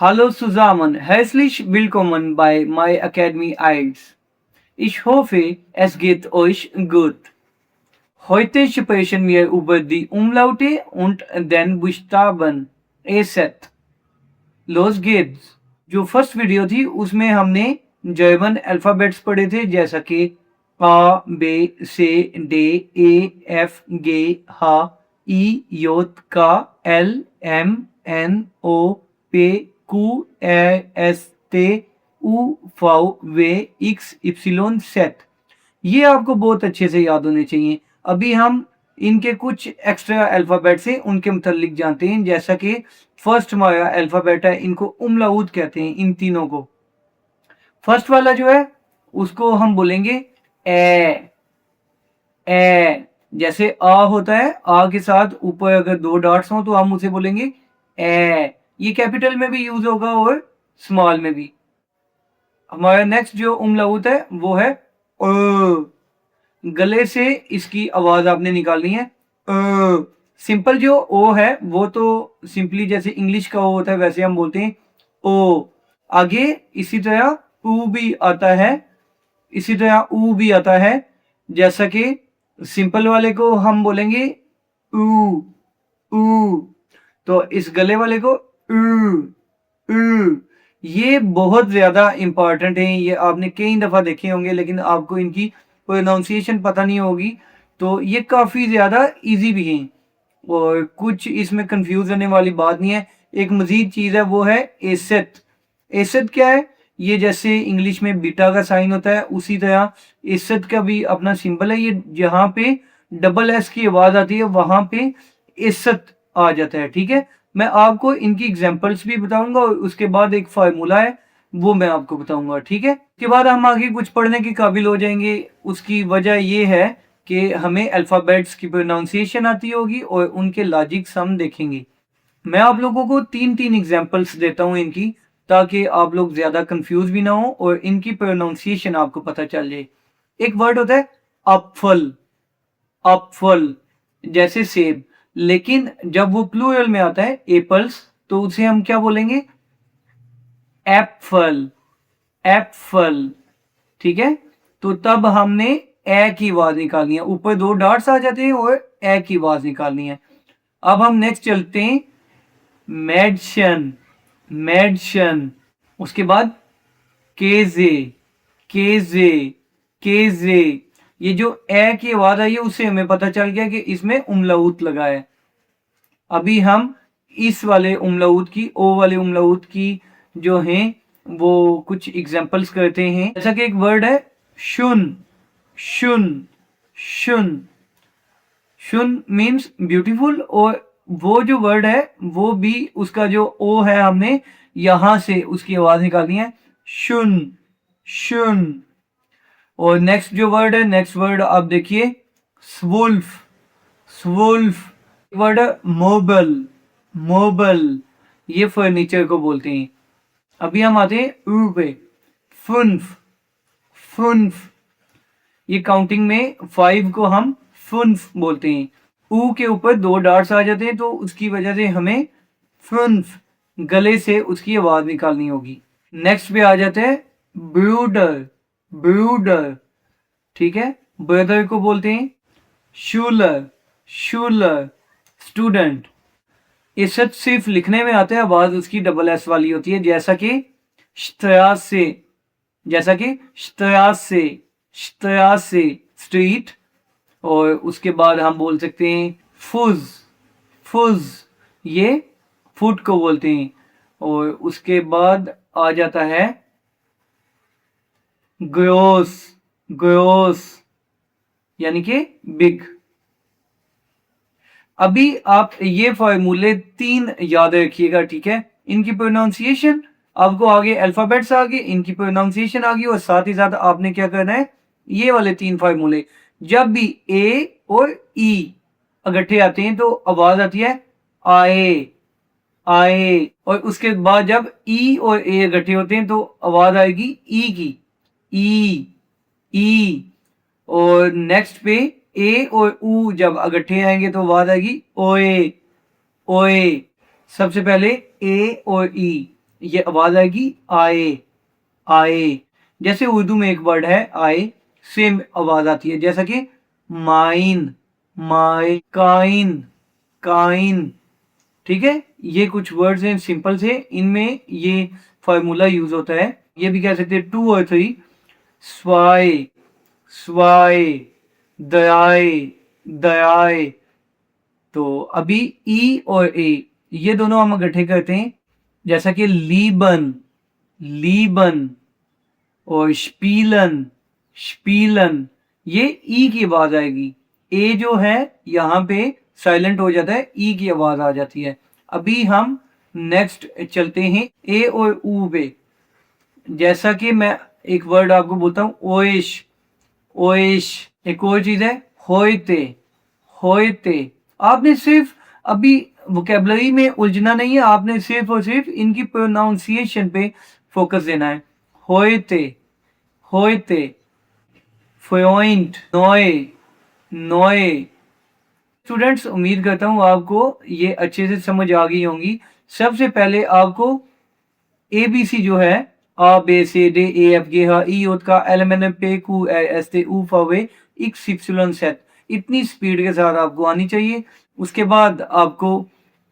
Hallo zusammen, herzlich willkommen bei My Academy IELTS. Ich hoffe, es geht euch gut. Heute sprechen wir über die Umlaute und den Buchstaben. A-Set. Los geht's. जो first video थी उसमें हमने German alphabets पढ़े थे, जैसा कि A, B, C, D, E, F, G, H, I, J, K, L, M, N, O, P, Q, R, S, T, U, V, W, X, Y, Z। ये आपको बहुत अच्छे से याद होने चाहिए। अभी हम इनके कुछ एक्स्ट्रा अल्फाबेट्स हैं उनके मतलब जानते हैं, जैसा कि फर्स्ट हमारा अल्फाबेट है, इनको उमलाउत कहते हैं इन तीनों को। फर्स्ट वाला जो है उसको हम बोलेंगे ए। ए जैसे आ होता है, आ के साथ ऊपर अगर दो डॉट्स हो तो हम उसे बोलेंगे ए। ये कैपिटल में भी यूज होगा और स्मॉल में भी। हमारा नेक्स्ट जो उमलाउत है वो है अ। गले से इसकी आवाज आपने निकालनी है अ। सिंपल जो ओ है वो तो सिंपली जैसे इंग्लिश का ओ होता है वैसे हम बोलते हैं ओ। आगे इसी तरह ऊ भी आता है, इसी तरह ऊ भी आता है, जैसा कि सिंपल वाले को हम बोलेंगे ऊ ऊ, तो इस गले वाले को ऊ ऊ। ये बहुत ज्यादा इंपॉर्टेंट है, ये आपने कई दफा देखे होंगे लेकिन आपको इनकी प्रोनाउंसिएशन पता नहीं होगी, तो ये काफी ज्यादा इजी भी हैं और कुछ इसमें कंफ्यूज होने वाली बात नहीं है। एक मजीद चीज है वो है एसेट। एसेट क्या है? ये जैसे इंग्लिश में बीटा का साइन होता है उसी तरह एसेट का भी अपना सिंबल है। ये जहां पे डबल एस की आवाज आती है वहां पे एसेट आ जाता है। ठीक है, मैं आपको इनकी एग्जांपल्स भी बताऊंगा और उसके बाद एक फार्मूला है वो मैं आपको बताऊंगा। ठीक है, उसके बाद हम आगे कुछ पढ़ने के काबिल हो जाएंगे। उसकी वजह ये है कि हमें अल्फाबेट्स की प्रोनाउंसिएशन आती होगी और उनके लॉजिक्स हम देखेंगे। मैं आप लोगों को तीन तीन एग्जांपल्स देता हूं इनकी, ताकि आप लोग ज्यादा कंफ्यूज भी ना हो और इनकी प्रोनाउंसिएशन आपको पता चल जाए। एक वर्ड होता है अपफल। अपफल जैसे सेब, लेकिन जब वो प्लूरल में आता है एप्पल्स तो उसे हम क्या बोलेंगे? एप्पल। एप्पल। ठीक है, तो तब हमने ए की आवाज निकालनी है, ऊपर दो डॉट्स आ जाते हैं और ए की आवाज निकालनी है। अब हम नेक्स्ट चलते हैं मेडिशन। मेडिशन, उसके बाद केजे। KJ KJ. ये जो ए की आवाज आई है उससे हमें पता चल गया कि इसमें उमलाउत लगा है। अभी हम इस वाले उमलाउत की, ओ वाले उमलाउत की जो हैं वो कुछ एग्जांपल्स करते हैं। जैसा कि एक वर्ड है शुन। शुन। शुन। शुन मीन्स ब्यूटीफुल, और वो जो वर्ड है वो भी उसका जो ओ है हमने यहां से उसकी आवाज निकालनी है शुन। शुन। और नेक्स्ट जो वर्ड है, नेक्स्ट वर्ड आप देखिए स्वुल्फ। स्वुल्फ। वर्ड है मोबल। मोबल, ये फर्नीचर को बोलते हैं। अभी हम आते हैं ऊ पे। फुन्फ। फुन्फ, ये काउंटिंग में 5 को हम फुन्फ बोलते हैं। ऊ के ऊपर दो डॉट्स आ जाते हैं तो उसकी वजह से हमें फुन्फ गले से उसकी आवाज निकालनी होगी। नेक्स्ट पे आ जाते हैं ब्रूडर। ब्रूडर, ठीक है, ब्रदर को बोलते हैं शूलर। शूलर, स्टूडेंट। ये सच सिर्फ लिखने में आता है, आवाज उसकी डबल एस वाली होती है, जैसा कि से, जैसा कि से स्ट्रीट। और उसके बाद हम बोल सकते हैं फुज। फुज, ये फुट को बोलते हैं। और उसके बाद आ जाता है ग्रोस। ग्रोस यानी कि बिग। अभी आप ये फॉर्मूले 3 याद रखिएगा, ठीक है। इनकी प्रोनाउंसिएशन आपको आगे, अल्फाबेट्स आगे, इनकी प्रोनाउंसिएशन आगे, और साथ ही साथ आपने क्या करना है, ये वाले 3 फॉर्मूले। जब भी ए और ई इकट्ठे आते हैं तो आवाज आती है आए। आए। और उसके बाद जब ई और ए इकट्ठे होते हैं तो आवाज आएगी ई की। ई। ई। और नेक्स्ट पे ए और ऊ जब इकट्ठे आएंगे तो आवाज आएगी ओए। ओए। सबसे पहले ए और ई, ये आवाज आएगी आए, आए। जैसे उर्दू में एक वर्ड है आए, सेम आवाज आती है, जैसा कि माइन, माए, काइन, काइन। ठीक है, ये कुछ वर्ड्स हैं सिंपल से, इनमें ये फॉर्मूला यूज होता है। ये भी कह सकते हैं 2 और 3, स्वाय, स्वाय, दयाए, दयाए। तो अभी ई और ए ये दोनों हम इकट्ठे करते हैं, जैसा कि लीबन, लीबन, और स्पीलन, स्पीलन। ये ई की आवाज आएगी। ए जो है यहाँ पे साइलेंट हो जाता है, ई की आवाज आ जाती है। अभी हम नेक्स्ट चलते हैं ए और ऊ पे। जैसा कि मैं एक वर्ड आपको बोलता हूँ ओएश, ओएश। एक और चीज है होयते, होयते। आपने सिर्फ अभी वोकेबलरी में उलझना नहीं है, आपने सिर्फ और सिर्फ इनकी प्रोनाउंसिएशन पे फोकस देना है। होयते, होयते, फ्योइंट, नोए, नोए। स्टूडेंट्स, उम्मीद करता हूँ आपको ये अच्छे से समझ आ गई होंगी। सबसे पहले आपको एबीसी जो है A, B, C, D, E, F, G, H, I, J, K, L, M, N, P, Q, R, S, T, U, V, W, X, Y, Z इतनी स्पीड के साथ आपको आनी चाहिए। उसके बाद आपको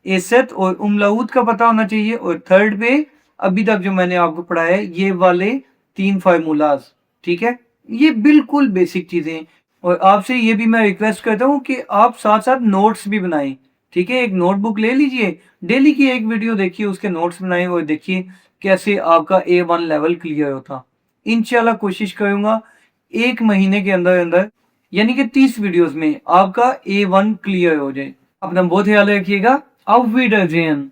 एसेट और उमलाउत का पता होना चाहिए। और थर्ड पे अभी तक जो मैंने आपको पढ़ाया है ये वाले 3 फार्मूलाज, ठीक है, ये बिल्कुल बेसिक चीजें हैं। और आपसे ये भी मैं रिक्वेस्ट करता हूँ कि आप साथ साथ नोट्स भी बनाएं। ठीक है, एक नोटबुक ले लीजिए, डेली की एक वीडियो देखिए, उसके नोट्स बनाएं और देखिए कैसे आपका A1 लेवल क्लियर होता। इंशाल्लाह कोशिश करूंगा 1 महीने के अंदर अंदर, यानी कि 30 वीडियोस में आपका A1 क्लियर हो जाए। अपना बहुत ख्याल रखिएगा। auf Wiedersehen।